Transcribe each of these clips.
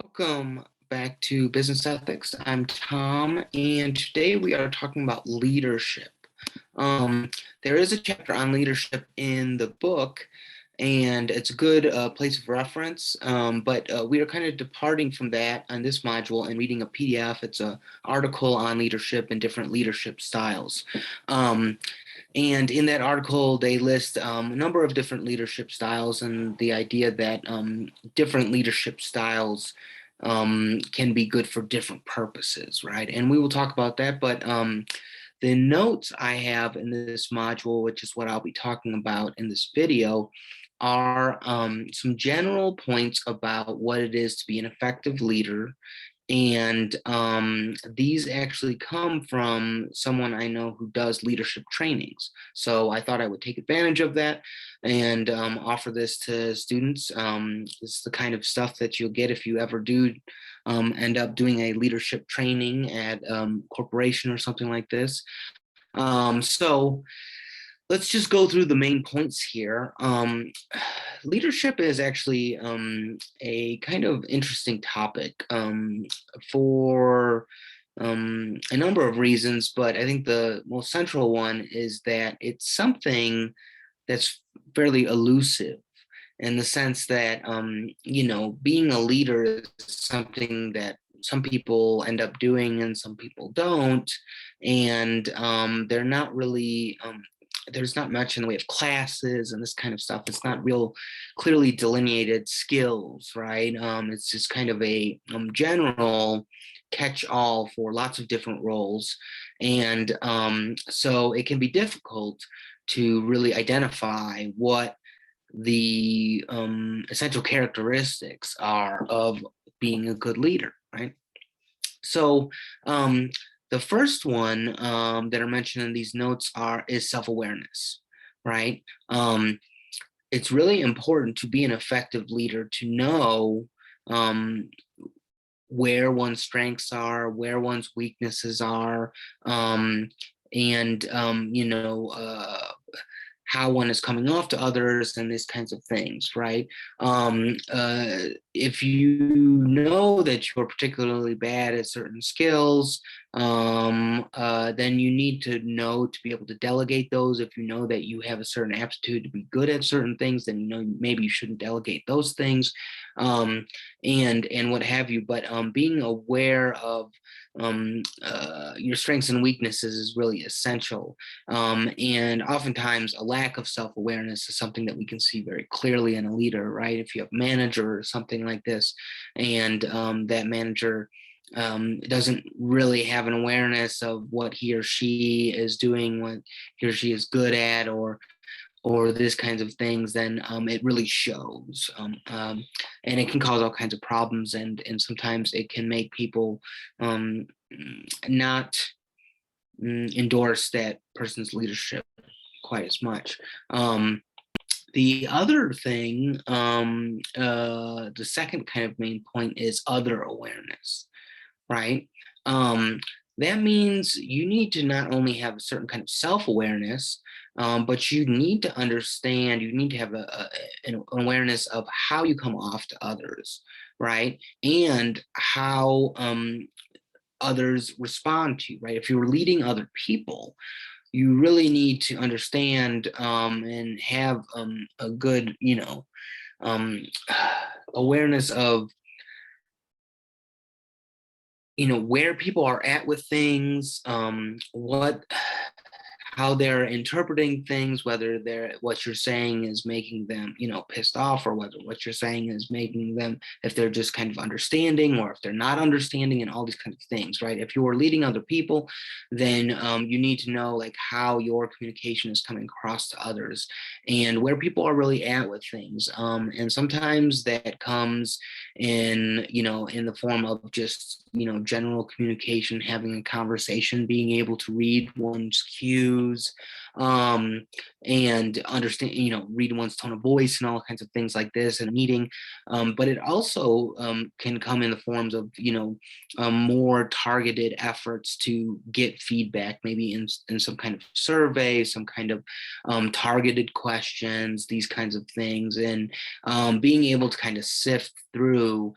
Welcome back to Business Ethics. I'm Tom, and today we are talking about leadership. There is a chapter on leadership in the book, and it's a good place of reference. But we are kind of departing from that on this module and reading a PDF. It's an article on leadership and different leadership styles. And in that article, they list a number of different leadership styles and the idea that different leadership styles can be good for different purposes, right? And we will talk about that. But the notes I have in this module, which is what I'll be talking about in this video, are some general points about what it is to be an effective leader. And these actually come from someone I know who does leadership trainings. So I thought I would take advantage of that and offer this to students. It's the kind of stuff that you'll get if you ever do end up doing a leadership training at corporation or something like this. So let's just go through the main points here. Leadership is actually a kind of interesting topic for a number of reasons, but I think the most central one is that it's something that's fairly elusive in the sense that, being a leader is something that some people end up doing and some people don't. And they're not really there's not much in the way of classes and this kind of stuff. It's not real clearly delineated skills, right? It's just kind of a general catch-all for lots of different roles. And so it can be difficult to really identify what the essential characteristics are of being a good leader, right? So the first one that are mentioned in these notes is self-awareness, right? It's really important to be an effective leader to know where one's strengths are, where one's weaknesses are, and how one is coming off to others and these kinds of things, right? If you know that you're particularly bad at certain skills, then you need to know to be able to delegate those. If you know that you have a certain aptitude to be good at certain things, then maybe you shouldn't delegate those things, and what have you. But being aware of your strengths and weaknesses is really essential. And oftentimes a lack of self-awareness is something that we can see very clearly in a leader, right? If you have a manager or something like this, and that manager doesn't really have an awareness of what he or she is doing, what he or she is good at, or this kinds of things, then it really shows, and it can cause all kinds of problems, and sometimes it can make people not endorse that person's leadership quite as much. The other thing, the second kind of main point is other awareness, right? That means you need to not only have a certain kind of self-awareness, but you need to understand, you need to have an awareness of how you come off to others, right? And how others respond to you, right? If you're leading other people, you really need to understand and have a good, awareness of where people are at with things, how they're interpreting things, whether what you're saying is making them, pissed off, or whether what you're saying is making them, if they're just kind of understanding, or if they're not understanding, and all these kinds of things, right? If you're leading other people, then you need to know like how your communication is coming across to others and where people are really at with things. And sometimes that comes in, in the form of just, general communication, having a conversation, being able to read one's cues, and understand, read one's tone of voice and all kinds of things like this in a meeting. But it also can come in the forms of, more targeted efforts to get feedback, maybe in some kind of survey, some kind of targeted questions, these kinds of things, and being able to kind of sift through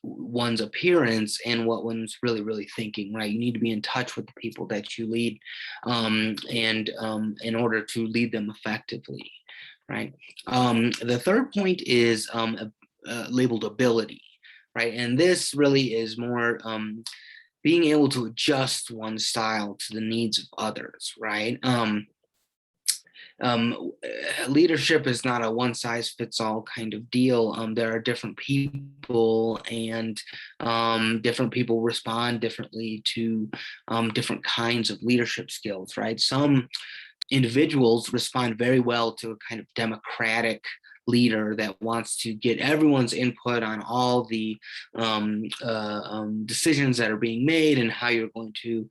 one's appearance and what one's really thinking, right? You need to be in touch with the people that you lead, and in order to lead them effectively, right? The third point is labeled ability, right? And this really is more being able to adjust one's style to the needs of others, right? Leadership is not a one size fits all kind of deal. There are different people, and different people respond differently to different kinds of leadership skills, right? Some individuals respond very well to a kind of democratic leader that wants to get everyone's input on all the decisions that are being made and how you're going to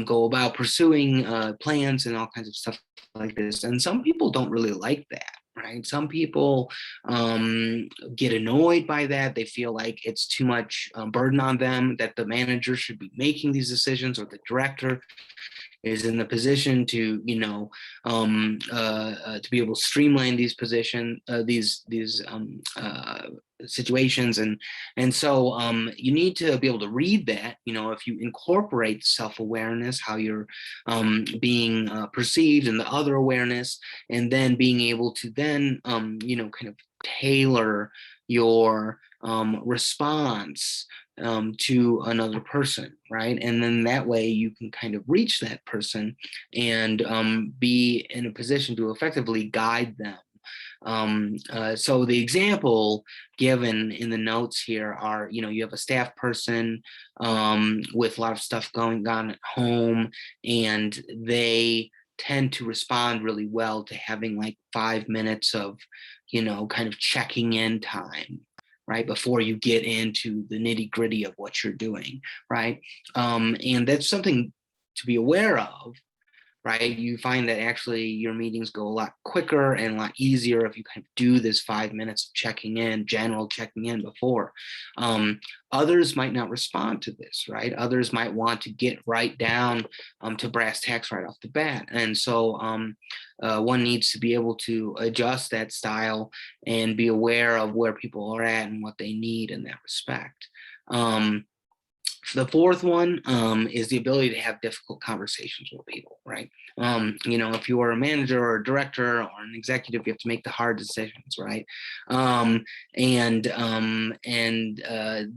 go about pursuing plans and all kinds of stuff like this. And some people don't really like that. Right. Some people get annoyed by that. They feel like it's too much burden on them, that the manager should be making these decisions or the director is in the position to, to be able to streamline these situations, and so you need to be able to read that. If you incorporate self-awareness, how you're being perceived, and the other awareness, and then being able to then kind of tailor your response to another person, right? And then that way you can kind of reach that person and be in a position to effectively guide them. So the example given in the notes here are, you have a staff person with a lot of stuff going on at home, and they tend to respond really well to having like 5 minutes of, kind of checking in time, right, before you get into the nitty gritty of what you're doing, right? And that's something to be aware of, right? You find that actually your meetings go a lot quicker and a lot easier if you kind of do this 5 minutes of checking in, general checking in before. Others might not respond to this, right? Others might want to get right down to brass tacks right off the bat. And so one needs to be able to adjust that style and be aware of where people are at and what they need in that respect. The fourth one is the ability to have difficult conversations with people, right? If you are a manager or a director or an executive, you have to make the hard decisions, right?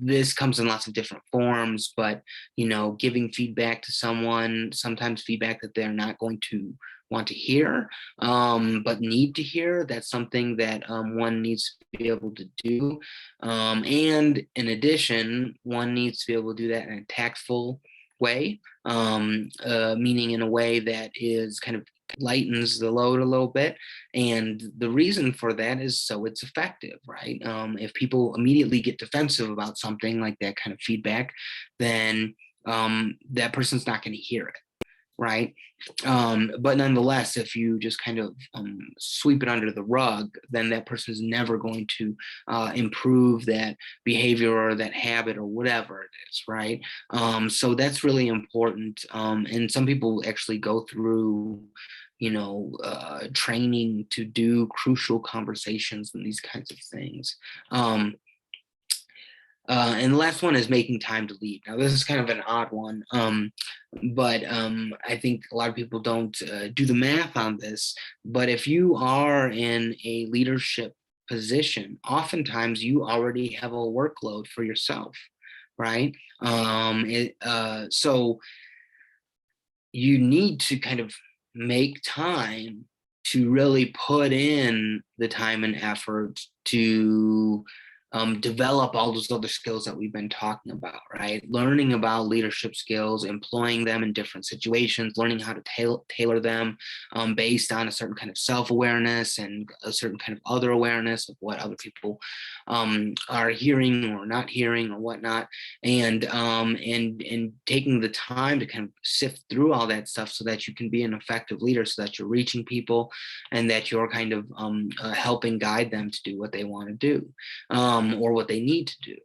This comes in lots of different forms, but giving feedback to someone, sometimes feedback that they're not going to want to hear, but need to hear. That's something that one needs to be able to do. And in addition, one needs to be able to do that in a tactful way, meaning in a way that is kind of lightens the load a little bit. And the reason for that is so it's effective, right? If people immediately get defensive about something like that kind of feedback, then that person's not going to hear it. Right. But nonetheless, if you just kind of sweep it under the rug, then that person is never going to improve that behavior or that habit or whatever it is. Right. So that's really important. And some people actually go through training to do crucial conversations and these kinds of things. And the last one is making time to lead. Now, this is kind of an odd one, but I think a lot of people don't do the math on this. But if you are in a leadership position, oftentimes you already have a workload for yourself, right? So you need to kind of make time to really put in the time and effort to develop all those other skills that we've been talking about, right? Learning about leadership skills, employing them in different situations, learning how to tailor them based on a certain kind of self-awareness and a certain kind of other awareness of what other people are hearing or not hearing or whatnot, and taking the time to kind of sift through all that stuff so that you can be an effective leader, so that you're reaching people and that you're kind of helping guide them to do what they want to do. Or what they need to do.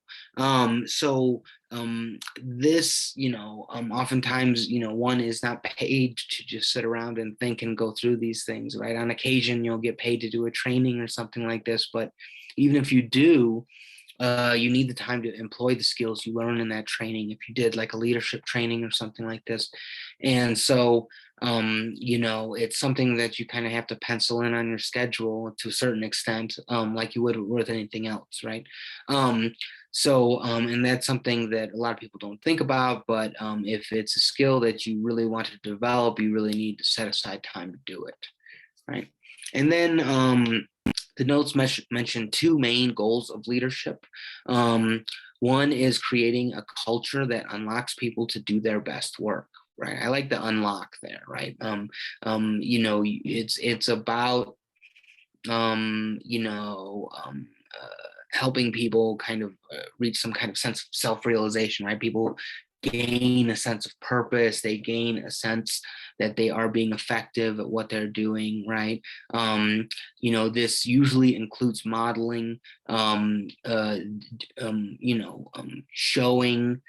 This, oftentimes, one is not paid to just sit around and think and go through these things, right? On occasion, you'll get paid to do a training or something like this. But even if you do, you need the time to employ the skills you learn in that training if you did like a leadership training or something like this. And so, it's something that you kind of have to pencil in on your schedule to a certain extent, like you would with anything else, right? And that's something that a lot of people don't think about, but if it's a skill that you really want to develop, you really need to set aside time to do it, right? And then the notes mention two main goals of leadership. One is creating a culture that unlocks people to do their best work. Right. I like the unlock there. Right. It's about helping people kind of reach some kind of sense of self-realization, right? People gain a sense of purpose, they gain a sense that they are being effective at what they're doing, right? This usually includes modeling, showing,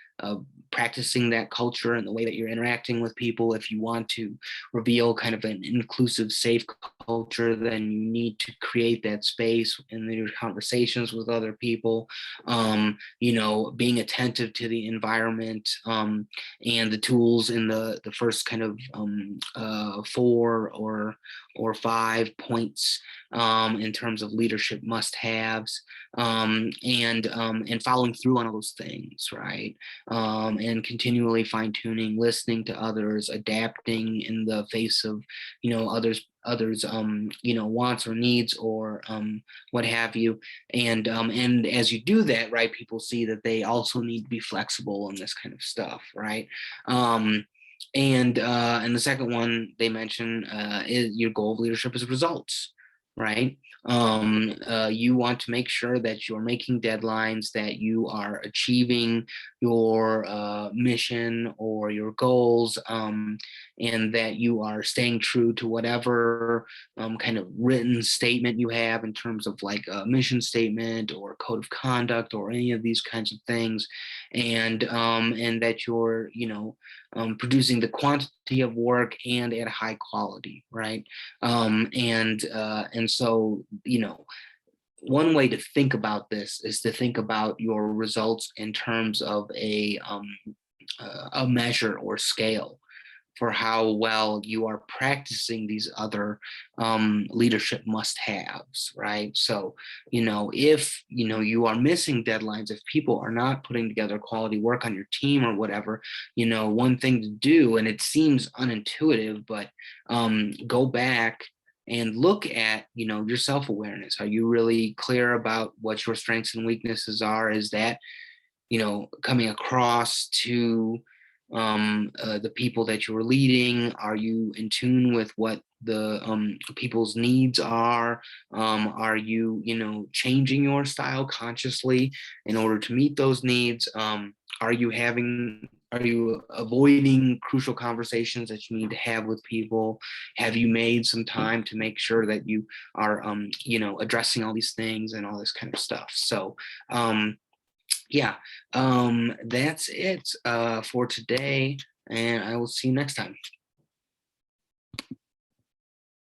practicing that culture and the way that you're interacting with people. If you want to reveal kind of an inclusive, safe culture, then you need to create that space in your conversations with other people. Being attentive to the environment, and the tools in the first kind of 4 or 5 points in terms of leadership must-haves, and following through on all those things, right? And continually fine-tuning, listening to others, adapting in the face of others wants or needs, or what have you. And as you do that, right, people see that they also need to be flexible in this kind of stuff, right? And the second one they mention is your goal of leadership is results, right? You want to make sure that you're making deadlines, that you are achieving your mission or your goals, and that you are staying true to whatever kind of written statement you have in terms of like a mission statement or code of conduct or any of these kinds of things, and that you're producing the quantity of work and at a high quality, right? And so one way to think about this is to think about your results in terms of a measure or scale for how well you are practicing these other leadership must-haves, right? So, if you are missing deadlines, if people are not putting together quality work on your team or whatever, one thing to do, and it seems unintuitive, but go back and look at your self-awareness. Are you really clear about what your strengths and weaknesses are? Is that coming across to the people that you are leading? Are you in tune with what the people's needs are? Are you changing your style consciously in order to meet those needs? Are you avoiding crucial conversations that you need to have with people? Have you made some time to make sure that you are addressing all these things and all this kind of stuff? So yeah, that's it for today, and I will see you next time.